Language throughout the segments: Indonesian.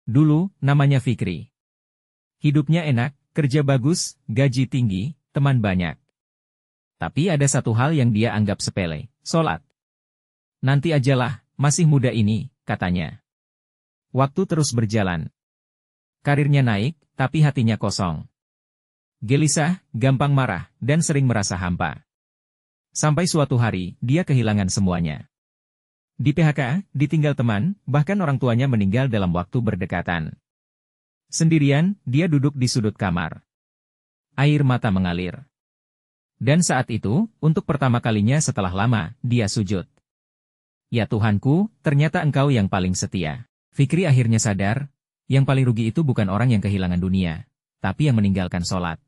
Dulu, namanya Fikri. Hidupnya enak, kerja bagus, gaji tinggi, teman banyak. Tapi ada satu hal yang dia anggap sepele, sholat. Nanti ajalah, masih muda ini, katanya. Waktu terus berjalan. Karirnya naik, tapi hatinya kosong. Gelisah, gampang marah, dan sering merasa hampa. Sampai suatu hari, dia kehilangan semuanya. Di PHK, ditinggal teman, bahkan orang tuanya meninggal dalam waktu berdekatan. Sendirian, dia duduk di sudut kamar. Air mata mengalir. Dan saat itu, untuk pertama kalinya setelah lama, dia sujud. Ya Tuhanku, ternyata Engkau yang paling setia. Fikri akhirnya sadar, yang paling rugi itu bukan orang yang kehilangan dunia, tapi yang meninggalkan sholat.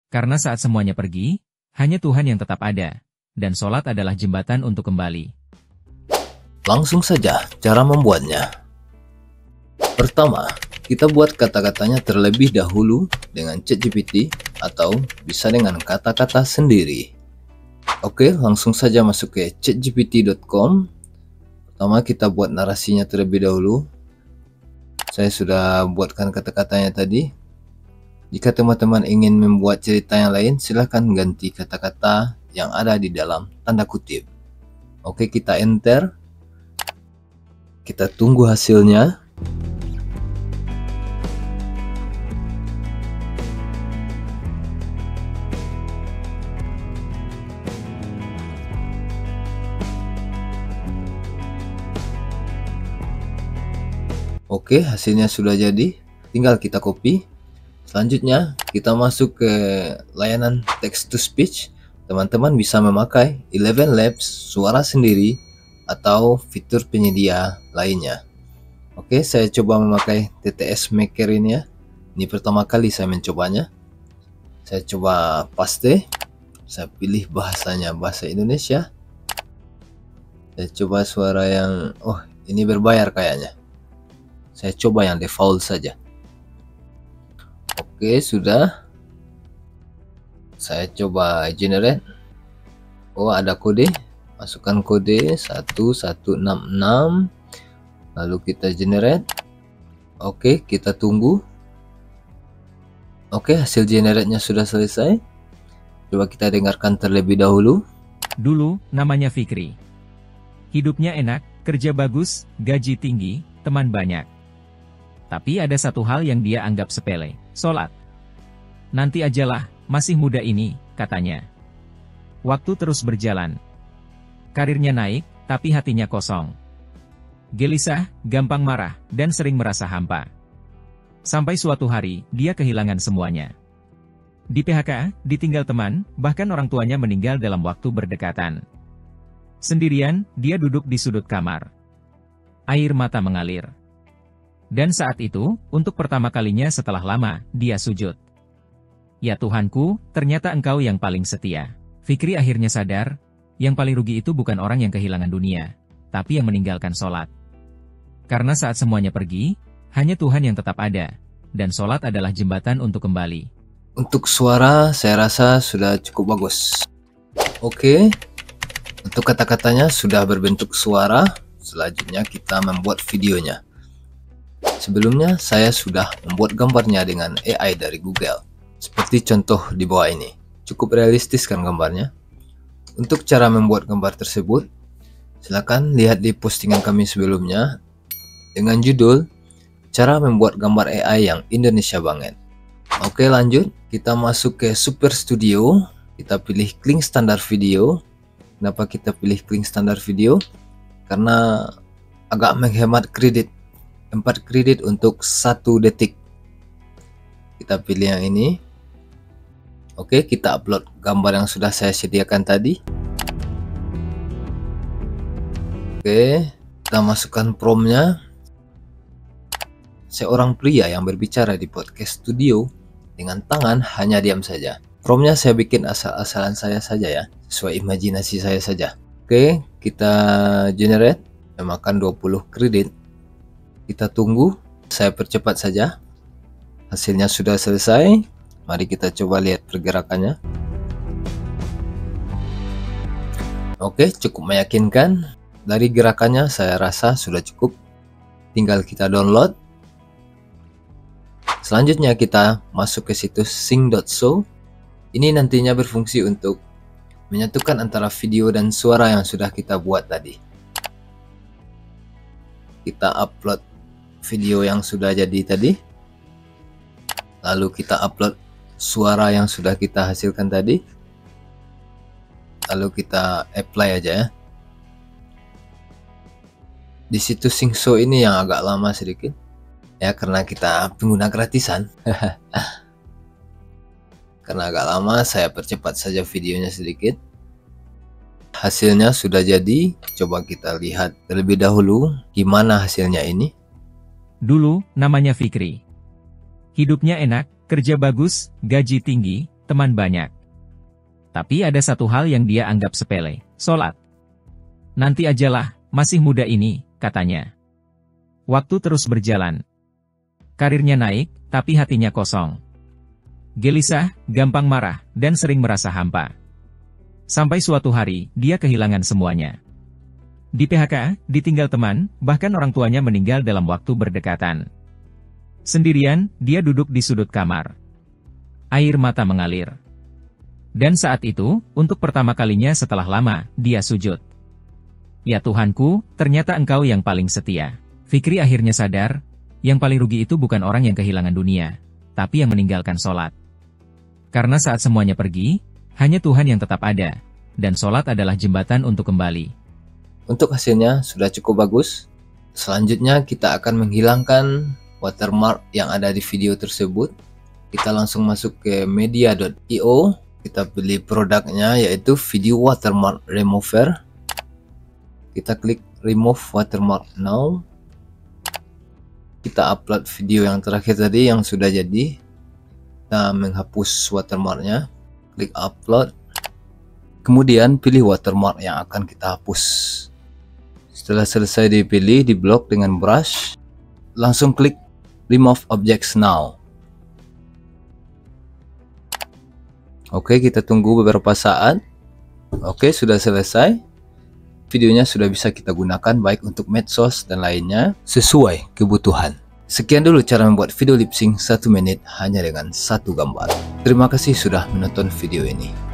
Karena saat semuanya pergi, hanya Tuhan yang tetap ada, dan sholat adalah jembatan untuk kembali. Langsung saja cara membuatnya. Pertama, kita buat kata-katanya terlebih dahulu dengan ChatGPT atau bisa dengan kata-kata sendiri. Oke, langsung saja masuk ke chatgpt.com. Pertama kita buat narasinya terlebih dahulu. Saya sudah buatkan kata-katanya tadi. Jika teman-teman ingin membuat cerita yang lain, silahkan ganti kata-kata yang ada di dalam tanda kutip. Oke, kita enter. Kita tunggu hasilnya. Oke, hasilnya sudah jadi. Tinggal kita copy. Selanjutnya, kita masuk ke layanan text to speech. Teman-teman bisa memakai Eleven Labs, suara sendiri, atau fitur penyedia lainnya. Oke, saya coba memakai TTS Maker ini ya. Ini pertama kali saya mencobanya. Saya coba paste. Saya pilih bahasanya bahasa Indonesia. Saya coba suara yang, oh ini berbayar kayaknya. Saya coba yang default saja. Oke, sudah. Saya coba generate. Oh, ada kode. Masukkan kode 1166. Lalu kita generate. Oke, kita tunggu. Oke, hasil generate-nya sudah selesai. Coba kita dengarkan terlebih dahulu. Dulu, namanya Fikri. Hidupnya enak, kerja bagus, gaji tinggi, teman banyak. Tapi ada satu hal yang dia anggap sepele, sholat. Nanti ajalah, masih muda ini, katanya. Waktu terus berjalan. Karirnya naik, tapi hatinya kosong. Gelisah, gampang marah, dan sering merasa hampa. Sampai suatu hari, dia kehilangan semuanya. Di PHK, ditinggal teman, bahkan orang tuanya meninggal dalam waktu berdekatan. Sendirian, dia duduk di sudut kamar. Air mata mengalir. Dan saat itu, untuk pertama kalinya setelah lama, dia sujud. Ya Tuhanku, ternyata Engkau yang paling setia. Fikri akhirnya sadar, yang paling rugi itu bukan orang yang kehilangan dunia, tapi yang meninggalkan sholat. Karena saat semuanya pergi, hanya Tuhan yang tetap ada, dan sholat adalah jembatan untuk kembali. Untuk suara, saya rasa sudah cukup bagus. Oke, untuk kata-katanya sudah berbentuk suara. Selanjutnya kita membuat videonya. Sebelumnya saya sudah membuat gambarnya dengan AI dari Google. Seperti contoh di bawah ini. Cukup realistis kan gambarnya. Untuk cara membuat gambar tersebut, silakan lihat di postingan kami sebelumnya dengan judul Cara Membuat Gambar AI yang Indonesia Banget. Oke, lanjut. Kita masuk ke Super Studio. Kita pilih Kling Standar Video. Kenapa kita pilih Kling Standar Video? Karena agak menghemat kredit. 4 kredit untuk 1 detik. Kita pilih yang ini. Oke, kita upload gambar yang sudah saya sediakan tadi. Oke, kita masukkan promptnya. Seorang pria yang berbicara di podcast studio dengan tangan hanya diam saja. Promptnya saya bikin asal-asalan saya saja ya, sesuai imajinasi saya saja. Oke, kita generate, memakan 20 kredit. Kita tunggu, saya percepat saja. Hasilnya sudah selesai. Mari kita coba lihat pergerakannya. Oke, cukup meyakinkan. Dari gerakannya saya rasa sudah cukup. Tinggal kita download. Selanjutnya kita masuk ke situs sync.so. Ini nantinya berfungsi untuk menyatukan antara video dan suara yang sudah kita buat tadi. Kita upload video yang sudah jadi tadi. Lalu kita upload suara yang sudah kita hasilkan tadi. Lalu kita apply aja ya. Di situs sync.so ini yang agak lama sedikit. Ya, karena kita pengguna gratisan. Karena agak lama, saya percepat saja videonya sedikit. Hasilnya sudah jadi. Coba kita lihat terlebih dahulu gimana hasilnya ini. Dulu, namanya Fikri. Hidupnya enak, kerja bagus, gaji tinggi, teman banyak. Tapi ada satu hal yang dia anggap sepele, sholat. Nanti ajalah, masih muda ini, katanya. Waktu terus berjalan. Karirnya naik, tapi hatinya kosong. Gelisah, gampang marah, dan sering merasa hampa. Sampai suatu hari, dia kehilangan semuanya. Di PHK, ditinggal teman, bahkan orang tuanya meninggal dalam waktu berdekatan. Sendirian, dia duduk di sudut kamar. Air mata mengalir. Dan saat itu, untuk pertama kalinya setelah lama, dia sujud. Ya Tuhanku, ternyata Engkau yang paling setia. Fikri akhirnya sadar, yang paling rugi itu bukan orang yang kehilangan dunia, tapi yang meninggalkan sholat. Karena saat semuanya pergi, hanya Tuhan yang tetap ada, dan sholat adalah jembatan untuk kembali. Untuk hasilnya sudah cukup bagus. Selanjutnya kita akan menghilangkan watermark yang ada di video tersebut. Kita langsung masuk ke media.io. Kita pilih produknya yaitu video watermark remover. Kita klik remove watermark now. Kita upload video yang terakhir tadi yang sudah jadi. Kita menghapus watermarknya. Klik upload. Kemudian pilih watermark yang akan kita hapus. Setelah selesai dipilih, diblok dengan brush. Langsung klik remove objects now. Oke, kita tunggu beberapa saat. Oke, sudah selesai. Videonya sudah bisa kita gunakan baik untuk medsos dan lainnya sesuai kebutuhan. Sekian dulu cara membuat video lip sync 1 menit hanya dengan 1 gambar. Terima kasih sudah menonton video ini.